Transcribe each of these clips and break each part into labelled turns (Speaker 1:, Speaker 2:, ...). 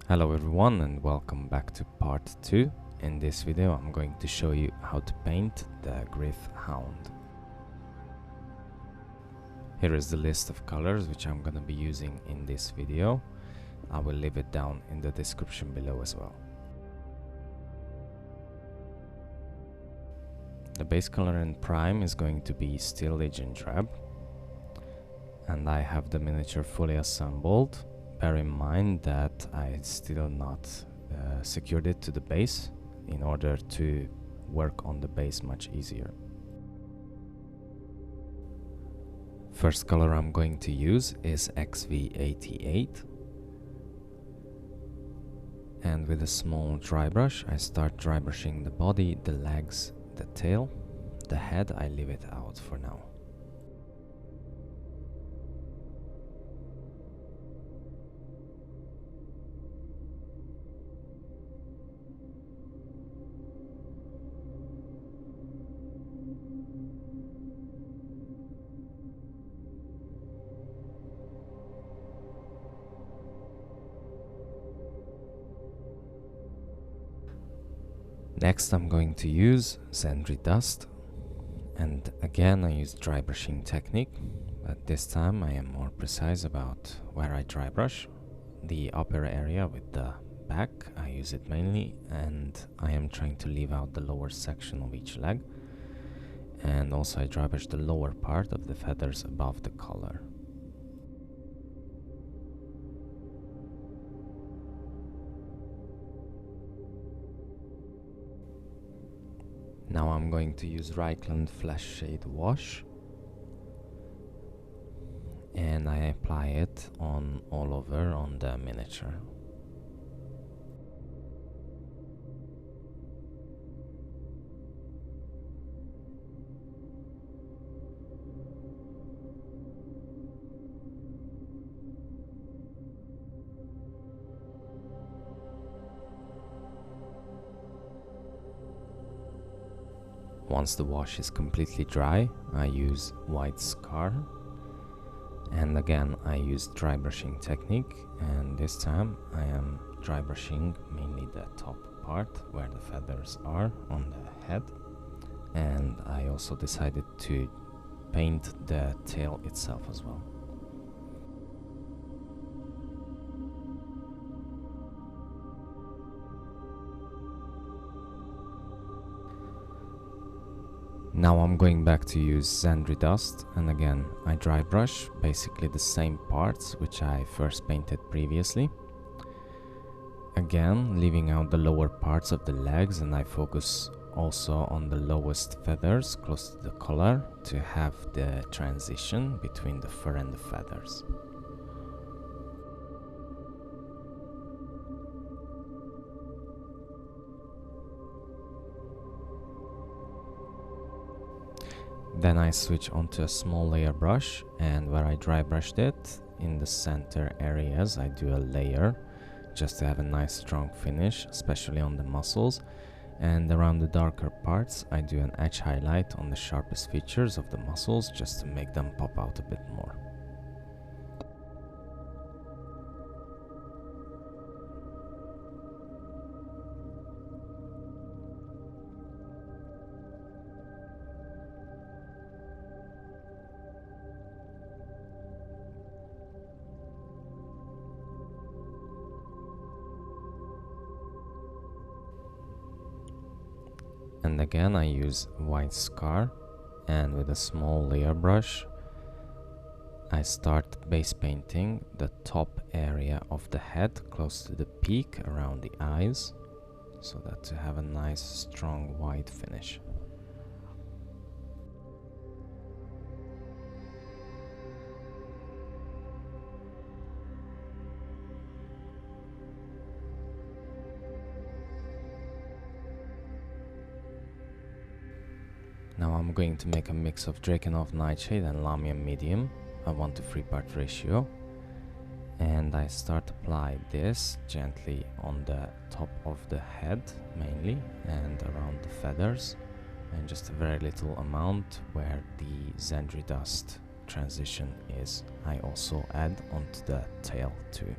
Speaker 1: Hello everyone and welcome back to part 2. In this video I'm going to show you how to paint the Gryph Hound. Here is the list of colors which I'm gonna be using in this video. I will leave it down in the description below as well. The base color in Prime is going to be Steel Legion Drab. And I have the miniature fully assembled. Bear in mind that I still not secured it to the base in order to work on the base much easier. First color I'm going to use is XV88, and with a small dry brush I start dry brushing the body, the legs, the tail. The head I leave it out for now. Next I'm going to use Zandri dust, and again I use dry brushing technique, but this time I am more precise about where I dry brush. The upper area with the back I use it mainly, and I am trying to leave out the lower section of each leg, and also I dry brush the lower part of the feathers above the collar. Now I'm going to use Reikland Fleshshade wash, and I apply it on all over on the miniature. Once the wash is completely dry, I use white scar, and again I use dry brushing technique, and this time I am dry brushing mainly the top part where the feathers are on the head, and I also decided to paint the tail itself as well. Now I'm going back to use Zandri dust, and again I dry brush basically the same parts which I first painted previously. Again leaving out the lower parts of the legs, and I focus also on the lowest feathers close to the collar to have the transition between the fur and the feathers. Then I switch onto a small layer brush, and where I dry brushed it, in the center areas I do a layer just to have a nice strong finish, especially on the muscles, and around the darker parts I do an edge highlight on the sharpest features of the muscles just to make them pop out a bit more. And again I use white scar, and with a small layer brush I start base painting the top area of the head close to the peak around the eyes, so that to have a nice strong white finish. Now I'm going to make a mix of Drakenhof Nightshade and Lahmian medium, a 1:3 part ratio, and I start apply this gently on the top of the head mainly, and around the feathers, and just a very little amount where the Zandri dust transition is. I also add onto the tail too.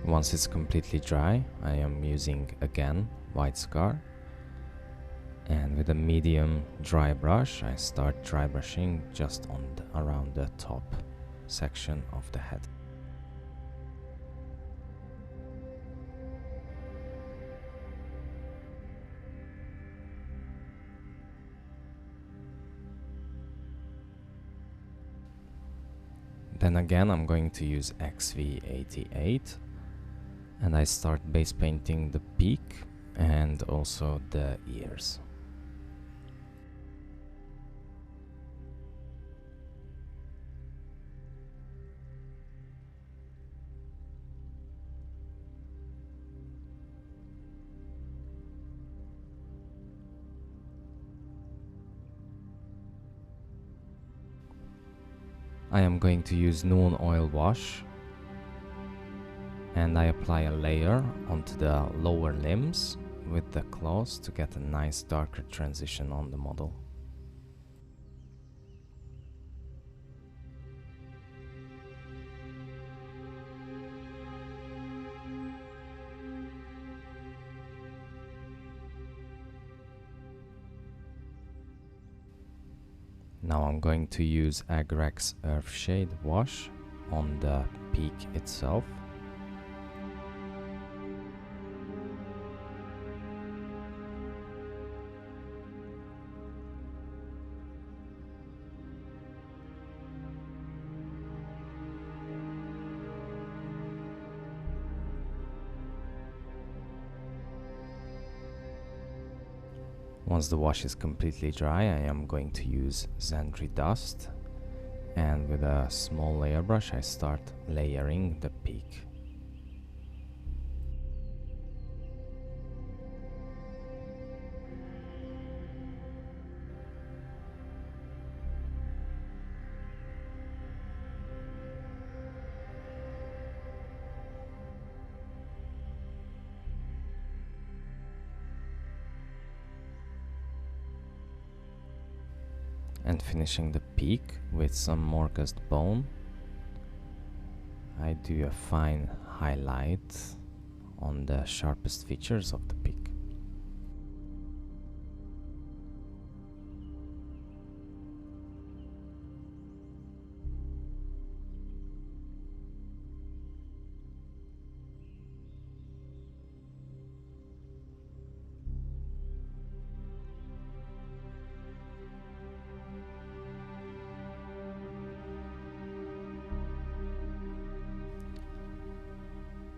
Speaker 1: Once it's completely dry, I am using again white scar, and with a medium dry brush I start dry brushing just on around the top section of the head. Then again I'm going to use XV88 and I start base painting the peak and also the ears. I am going to use Nuln oil wash and I apply a layer onto the lower limbs with the claws to get a nice darker transition on the model. Now I'm going to use Agrax Earthshade wash on the peak itself. Once the wash is completely dry, I am going to use Zandri dust, and with a small layer brush I start layering the peak. And finishing the peak with some Morghast bone, I do a fine highlight on the sharpest features of the peak.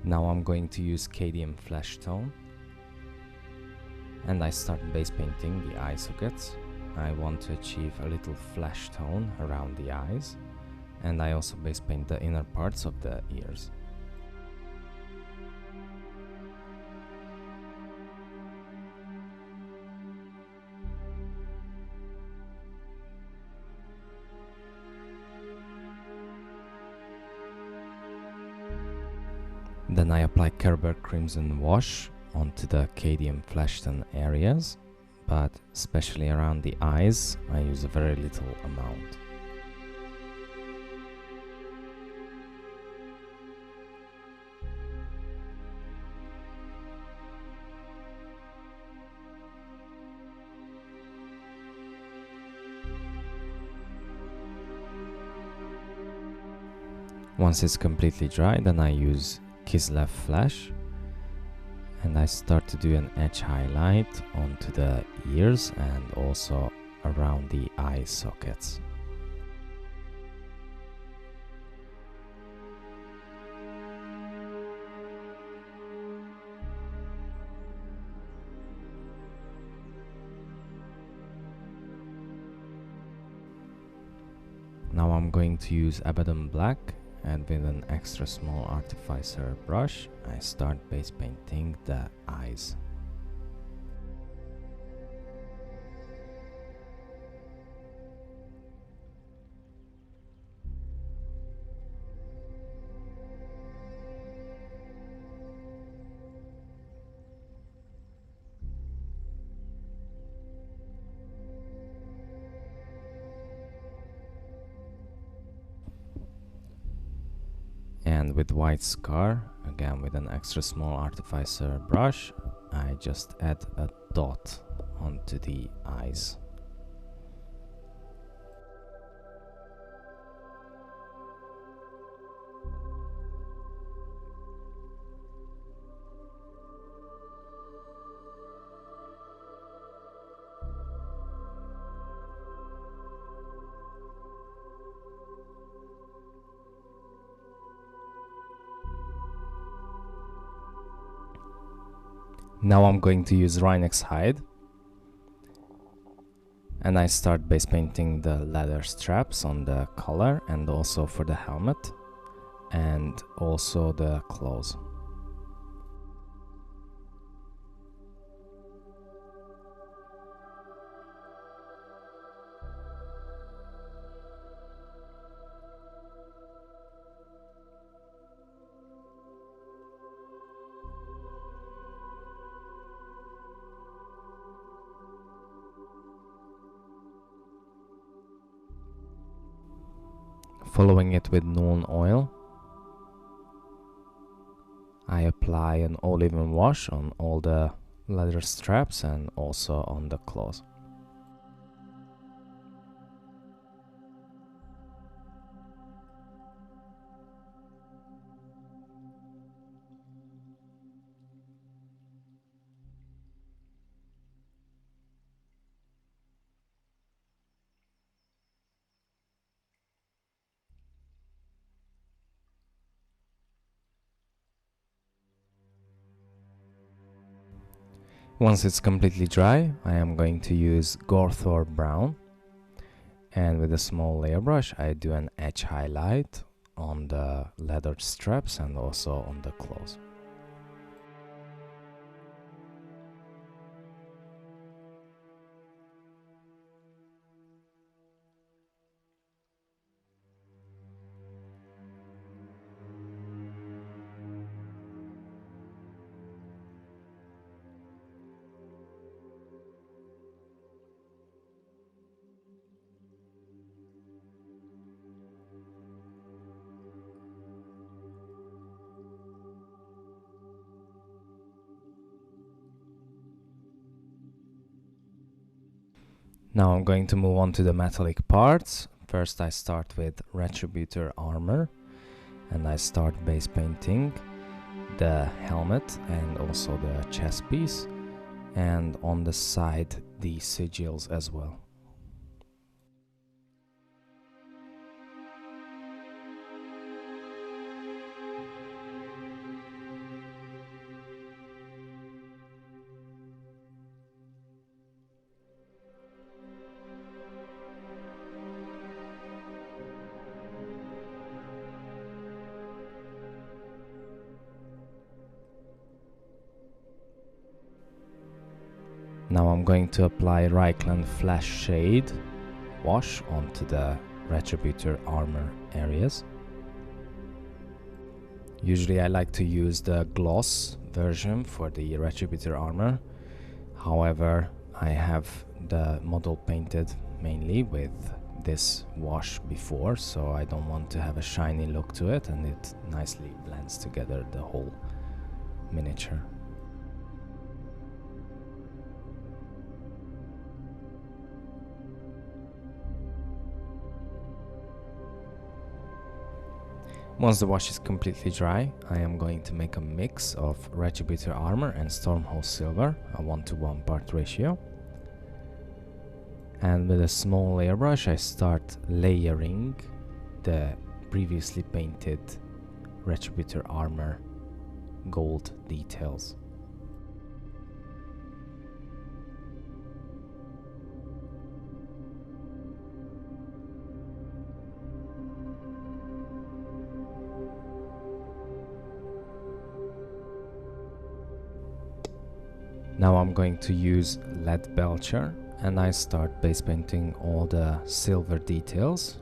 Speaker 1: Now I'm going to use Cadian Fleshtone and I start base painting the eye sockets. I want to achieve a little flesh tone around the eyes, and I also base paint the inner parts of the ears. Then I apply Carroburg Crimson Wash onto the Cadian Fleshtone areas, but especially around the eyes I use a very little amount. Once it's completely dry, then I use Kislev Flash and I start to do an edge highlight onto the ears and also around the eye sockets. Now I'm going to use Abaddon Black, and with an extra small artificer brush I start base painting the eyes. And with white scar, again with an extra small artificer brush, I just add a dot onto the eyes. Now I'm going to use Rhinox hide, and I start base painting the leather straps on the collar and also for the helmet and also the claws. Following it with Nuln oil, I apply an all-in wash on all the leather straps and also on the claws. Once it's completely dry, I am going to use Gorthor brown, and with a small layer brush I do an edge highlight on the leather straps and also on the claws. Now I'm going to move on to the metallic parts. First I start with Retributor armor, and I start base painting the helmet and also the chest piece, and on the side the sigils as well. Now I'm going to apply Reikland Fleshshade wash onto the Retributor armor areas. Usually I like to use the gloss version for the Retributor armor. However, I have the model painted mainly with this wash before, so I don't want to have a shiny look to it, and it nicely blends together the whole miniature. Once the wash is completely dry, I am going to make a mix of Retributor armor and Stormhost silver, a 1:1 part ratio. And with a small layer brush I start layering the previously painted Retributor armor gold details. Now I'm going to use Leadbelcher, and I start base painting all the silver details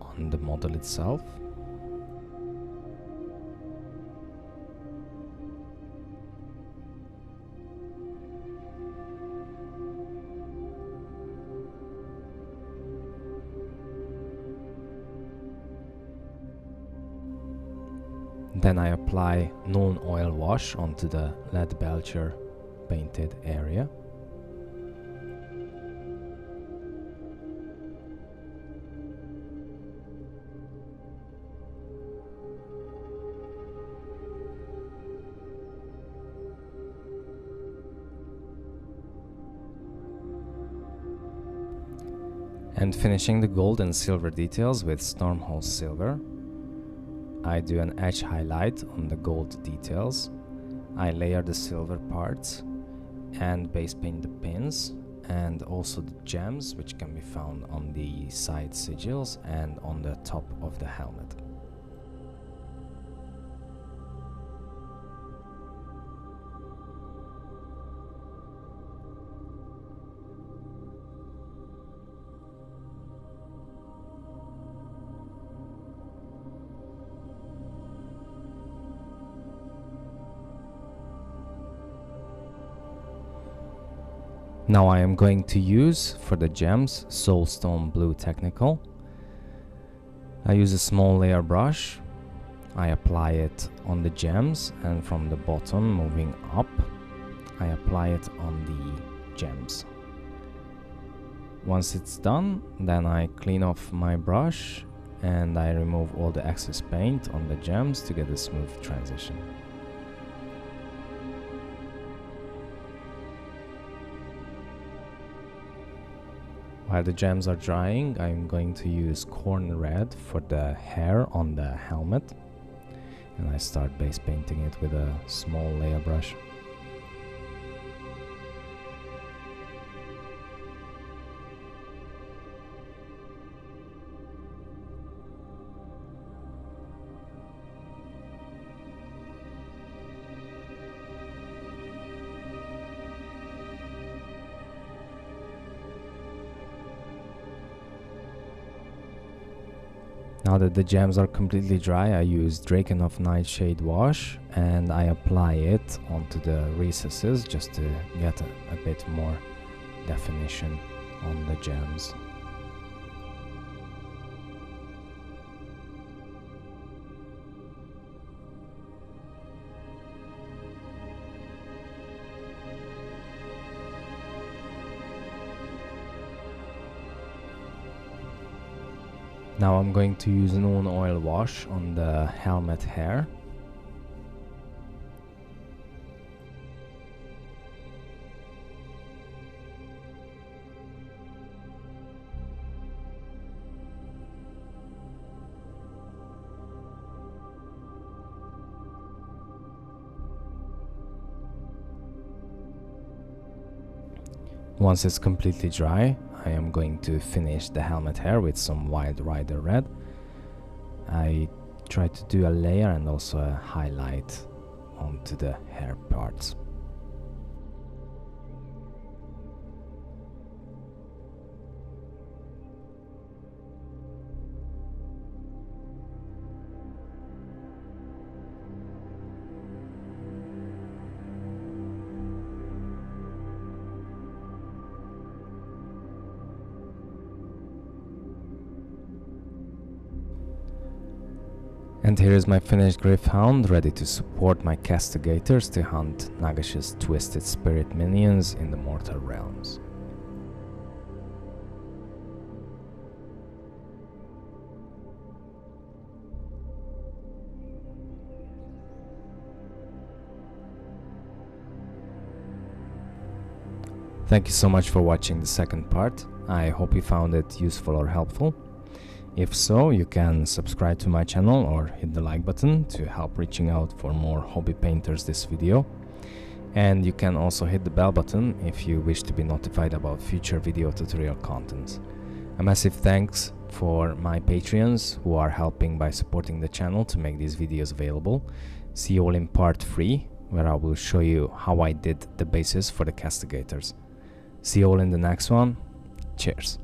Speaker 1: on the model itself. Then I apply Nuln oil wash onto the Leadbelcher painted area. And finishing the gold and silver details with Stormhost silver. I do an edge highlight on the gold details. I layer the silver parts and base paint the pins and also the gems, which can be found on the side sigils and on the top of the helmet. Now I am going to use, for the gems, Soulstone Blue Technical. I use a small layer brush. I apply it on the gems, and from the bottom moving up, I apply it on the gems. Once it's done, then I clean off my brush and I remove all the excess paint on the gems to get a smooth transition. While the gems are drying, I'm going to use Khorne red for the hair on the helmet, and I start base painting it with a small layer brush. Now that the gems are completely dry, I use Drakenhof Nightshade wash and I apply it onto the recesses just to get a bit more definition on the gems. Now I'm going to use Nuln oil wash on the helmet hair. Once it's completely dry, I am going to finish the helmet hair with some Wild Rider red. I try to do a layer and also a highlight onto the hair parts. And here is my finished Gryph Hound, ready to support my Castigators to hunt Nagash's Twisted Spirit minions in the Mortal Realms. Thank you so much for watching the second part. I hope you found it useful or helpful. If so, you can subscribe to my channel or hit the like button to help reaching out for more hobby painters this video. And you can also hit the bell button if you wish to be notified about future video tutorial content. A massive thanks for my Patreons who are helping by supporting the channel to make these videos available. See you all in part 3, where I will show you how I did the bases for the Castigators. See you all in the next one. Cheers.